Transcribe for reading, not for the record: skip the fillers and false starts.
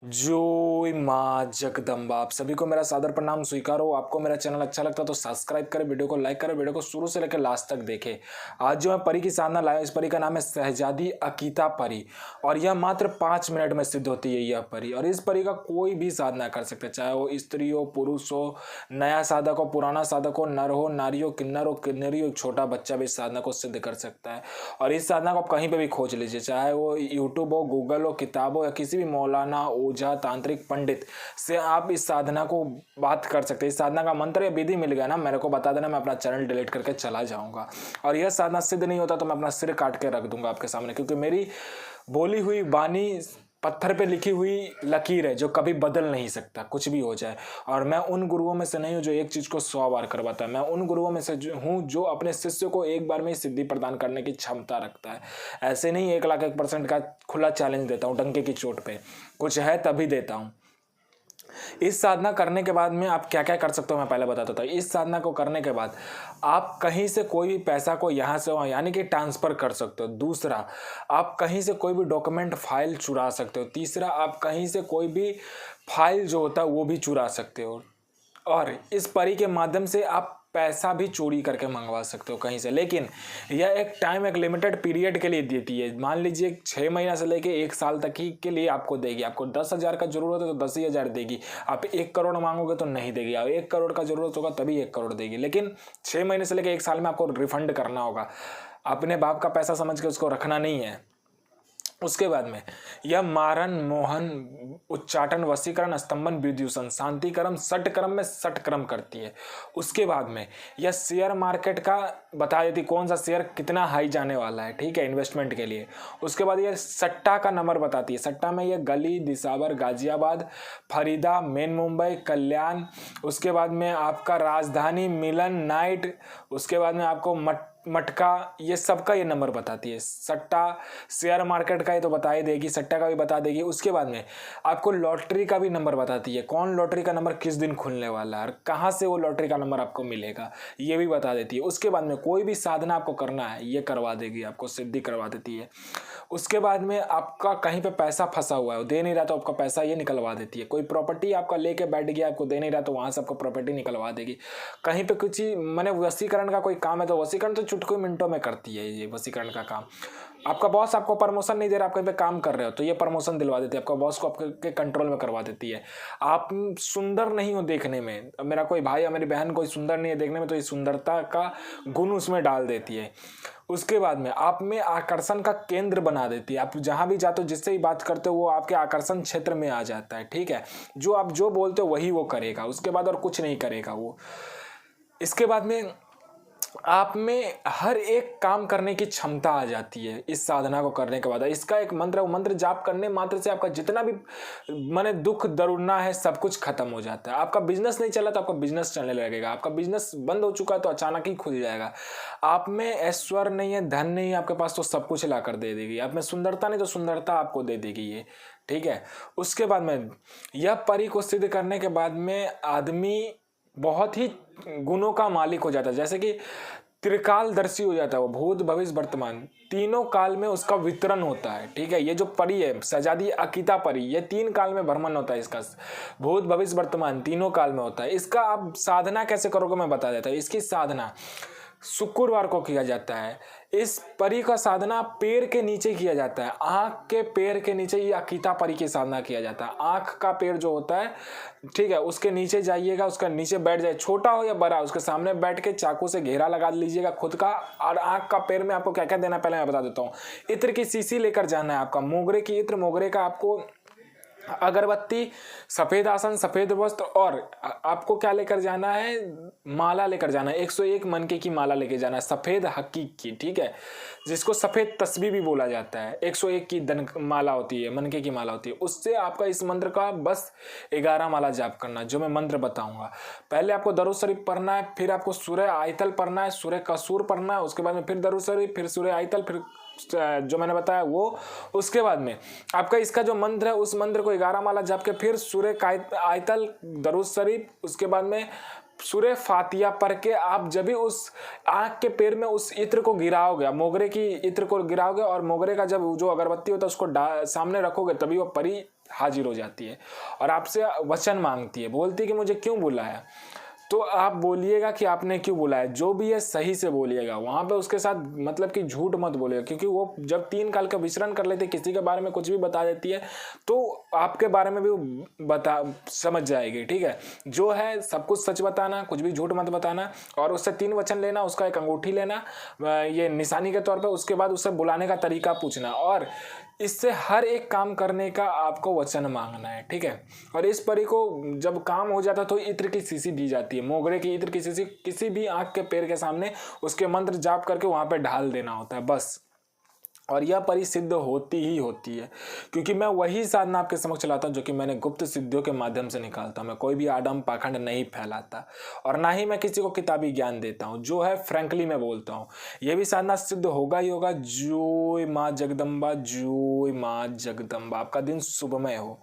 जय माँ जगदम्बा। आप सभी को मेरा सादर प्रणाम स्वीकार हो। आपको मेरा चैनल अच्छा लगता है तो सब्सक्राइब करें, वीडियो को लाइक करें, वीडियो को शुरू से लेकर लास्ट तक देखें। आज जो मैं परी की साधना लाया, इस परी का नाम है शहजादी अकीता परी और यह मात्र 5 मिनट में सिद्ध होती है यह परी। और इस परी का कोई भी साधना कर सकते, चाहे वो स्त्री हो, पुरुष हो, नया साधक हो, पुराना साधक हो, नर हो, नारी हो, किन्नर हो, किन्नरी हो, छोटा बच्चा भी इस साधना को सिद्ध कर सकता है। और इस साधना को आप कहीं पर भी खोज लीजिए, चाहे वो यूट्यूब हो, गूगल हो, किताब हो या किसी भी मौलाना, ओझा, तांत्रिक पंडित से आप इस साधना को बात कर सकते हैं। इस साधना का मंत्र या विधि मिल गया ना, मेरे को बता देना, मैं अपना चैनल डिलीट करके चला जाऊंगा। और यह साधना सिद्ध नहीं होता तो मैं अपना सिर काट के रख दूंगा आपके सामने, क्योंकि मेरी बोली हुई वाणी पत्थर पे लिखी हुई लकीर है जो कभी बदल नहीं सकता, कुछ भी हो जाए। और मैं उन गुरुओं में से नहीं हूं जो एक चीज को 100 बार करवाता है। मैं उन गुरुओं में से हूं जो अपने शिष्य को एक बार में ही सिद्धि प्रदान करने की क्षमता रखता है। ऐसे नहीं 1,01% का खुला चैलेंज देता हूं डंके की चोट पे, कुछ है तभी देता हूं। इस साधना करने के बाद में आप क्या क्या कर सकते हो मैं पहले बताता था। इस साधना को करने के बाद आप कहीं से कोई भी पैसा को यहाँ से वहाँ यानी कि ट्रांसफर कर सकते हो। दूसरा, आप कहीं से कोई भी डॉक्यूमेंट फाइल चुरा सकते हो। तीसरा, आप कहीं से कोई भी फाइल जो होता है वो भी चुरा सकते हो। और इस परी के माध्यम से आप पैसा भी चोरी करके मंगवा सकते हो कहीं से, लेकिन यह एक टाइम, एक लिमिटेड पीरियड के लिए देती है। मान लीजिए 6 महीना से लेके 1 साल तक ही के लिए आपको देगी। आपको 10,000 का जरूरत है तो 10,000 देगी। आप 1 करोड़ मांगोगे तो नहीं देगी। आप 1 करोड़ का जरूरत होगा तभी 1 करोड़ देगी, लेकिन 6 महीने से लेकर 1 साल में आपको रिफंड करना होगा। अपने बाप का पैसा समझ के उसको रखना नहीं है। उसके बाद में यह मारन, मोहन, उच्चाटन, वशीकरण, स्तंभन, विद्युषण, शांतिकरम, सटक्रम में सटक्रम करती है। उसके बाद में यह शेयर मार्केट का बता देती कौन सा शेयर कितना हाई जाने वाला है, ठीक है, इन्वेस्टमेंट के लिए। उसके बाद यह सट्टा का नंबर बताती है। सट्टा में यह गली, दिसावर, गाजियाबाद, फरीदा, मेन मुंबई, कल्याण। उसके बाद में आपका राजधानी, मिलन, नाइट। उसके बाद में आपको मटका, ये सबका ये नंबर बताती है। सट्टा, शेयर मार्केट का ये तो बता ही देगी, सट्टा का भी बता देगी। उसके बाद में आपको लॉटरी का भी नंबर बताती है, कौन लॉटरी का नंबर किस दिन खुलने वाला है और कहाँ से वो लॉटरी का नंबर आपको मिलेगा, ये भी बता देती है। उसके बाद में कोई भी साधना आपको करना है ये करवा देगी, आपको सिद्धि करवा देती है। उसके बाद में आपका कहीं पे पैसा फंसा हुआ है, दे नहीं रहा तो आपका पैसा ये निकलवा देती है। कोई प्रॉपर्टी आपका लेके बैठ गया, आपको दे नहीं रहा तो वहाँ से आपको प्रॉपर्टी निकलवा देगी। कहीं पे कुछ ही मैंने वशीकरण का कोई काम है तो वशीकरण तो चुटकुल मिनटों में करती है ये वशीकरण का काम। आपका बॉस आपको प्रमोशन नहीं दे रहा, आप कहीं पे काम कर रहे हो तो ये प्रमोशन दिलवा देती है। आपका बॉस को आपके कंट्रोल में करवा देती है। आप सुंदर नहीं हो देखने में, मेरा कोई भाई या मेरी बहन कोई सुंदर नहीं है देखने में, तो ये सुंदरता का गुण उसमें डाल देती है। उसके बाद में आप में आकर्षण का केंद्र बना देती है। आप जहां भी जाते हो, जिससे ही बात करते हो वो आपके आकर्षण क्षेत्र में आ जाता है, ठीक है। जो आप जो बोलते हो वही वो करेगा, उसके बाद और कुछ नहीं करेगा वो। इसके बाद में आप में हर एक काम करने की क्षमता आ जाती है इस साधना को करने के बाद। इसका एक मंत्र है, वो मंत्र जाप करने मात्र से आपका जितना भी माने दुख दरुड़ना है सब कुछ खत्म हो जाता है। आपका बिजनेस नहीं चला तो आपका बिजनेस चलने लगेगा। आपका बिजनेस बंद हो चुका है तो अचानक ही खुल जाएगा। आप में ऐश्वर्य नहीं है, धन नहीं है आपके पास तो सब कुछ ला कर दे देगी। आप में सुंदरता नहीं तो सुंदरता आपको दे देगी ये, ठीक है। उसके बाद में यह परी को सिद्ध करने के बाद में आदमी बहुत ही गुणों का मालिक हो जाता है, जैसे कि त्रिकालदर्शी हो जाता है। वो भूत, भविष्य, वर्तमान तीनों काल में उसका वितरण होता है, ठीक है। ये जो परी है शहजादी अकीता परी, ये 3 काल में भ्रमण होता है इसका। भूत, भविष्य, वर्तमान तीनों काल में होता है। इसका आप साधना कैसे करोगे मैं बता देता हूँ। इसकी साधना शुक्रवार को किया जाता है। इस परी का साधना पैर के नीचे किया जाता है, आंख के पैर के नीचे ये अकीता परी की साधना किया जाता है। आंख का पैर जो होता है, ठीक है, उसके नीचे जाइएगा, उसका नीचे बैठ जाए, छोटा हो या बड़ा, उसके सामने बैठ के चाकू से घेरा लगा लीजिएगा खुद का। और आंख का पैर में आपको क्या क्या देना पहले मैं बता देता हूँ। इत्र की शीशी लेकर जाना है आपका, मोगरे की इत्र, मोगरे का आपको अगरबत्ती, सफेद आसन, सफेद वस्त्र, और आपको क्या लेकर जाना है, माला लेकर जाना है। 101 मनके की माला लेकर जाना है, सफेद हकीक की, ठीक है, जिसको सफेद तस्बीह भी बोला जाता है। 101 की धन माला होती है, मनके की माला होती है। उससे आपका इस मंत्र का बस 11 माला जाप करना, जो मैं मंत्र बताऊंगा। पहले आपको दरूद शरीफ पढ़ना है, फिर आपको सूरह आयतल पढ़ना है, सूरह कसूर पढ़ना है, उसके बाद में फिर दरूद शरीफ, फिर सूरह आयतल, फिर जो मैंने बताया वो। उसके बाद में आपका इसका जो मंत्र है उस मंत्र को 11 माला जाप के फिर सूरह आयतल, दरूद शरीफ, उसके बाद में सूरह फातिहा पढ़ के आप जब भी उस आँख के पैर में उस इत्र को गिराओगे, मोगरे की इत्र को गिराओगे और मोगरे का जब जो अगरबत्ती होता है उसको सामने रखोगे, तभी वो परी हाजिर हो जाती है और आपसे वचन मांगती है, बोलती है कि मुझे क्यों बुलाया। तो आप बोलिएगा कि आपने क्यों बुलाया, जो भी है सही से बोलिएगा। वहां पे उसके साथ मतलब कि झूठ मत बोलिएगा, क्योंकि वो जब 3 काल का विचरण कर लेते, किसी के बारे में कुछ भी बता देती है तो आपके बारे में भी बता समझ जाएगी। ठीक है, जो है सब कुछ सच बताना, कुछ भी झूठ मत बताना, और उससे 3 वचन लेना, उसका एक अंगूठी लेना ये निशानी के तौर पे। उसके बाद उससे बुलाने का तरीका पूछना, और इससे हर एक काम करने का आपको वचन मांगना है। ठीक है, और इस परी को जब काम हो जाता तो इत्र की शीशी दी जाती है, मोगरे की इत्र की शीशी किसी भी आंख के पैर के सामने उसके मंत्र जाप करके वहां पे ढाल देना होता है बस। और यह परी सिद्ध होती ही होती है, क्योंकि मैं वही साधना आपके समक्ष लाता हूँ जो कि मैंने गुप्त सिद्धियों के माध्यम से निकालता हूँ। मैं कोई भी आडम पाखंड नहीं फैलाता, और ना ही मैं किसी को किताबी ज्ञान देता हूँ, जो है फ्रैंकली मैं बोलता हूँ। यह भी साधना सिद्ध होगा ही होगा। जय माँ जगदम्बा, जय माँ जगदम्बा। आपका दिन शुभमय हो।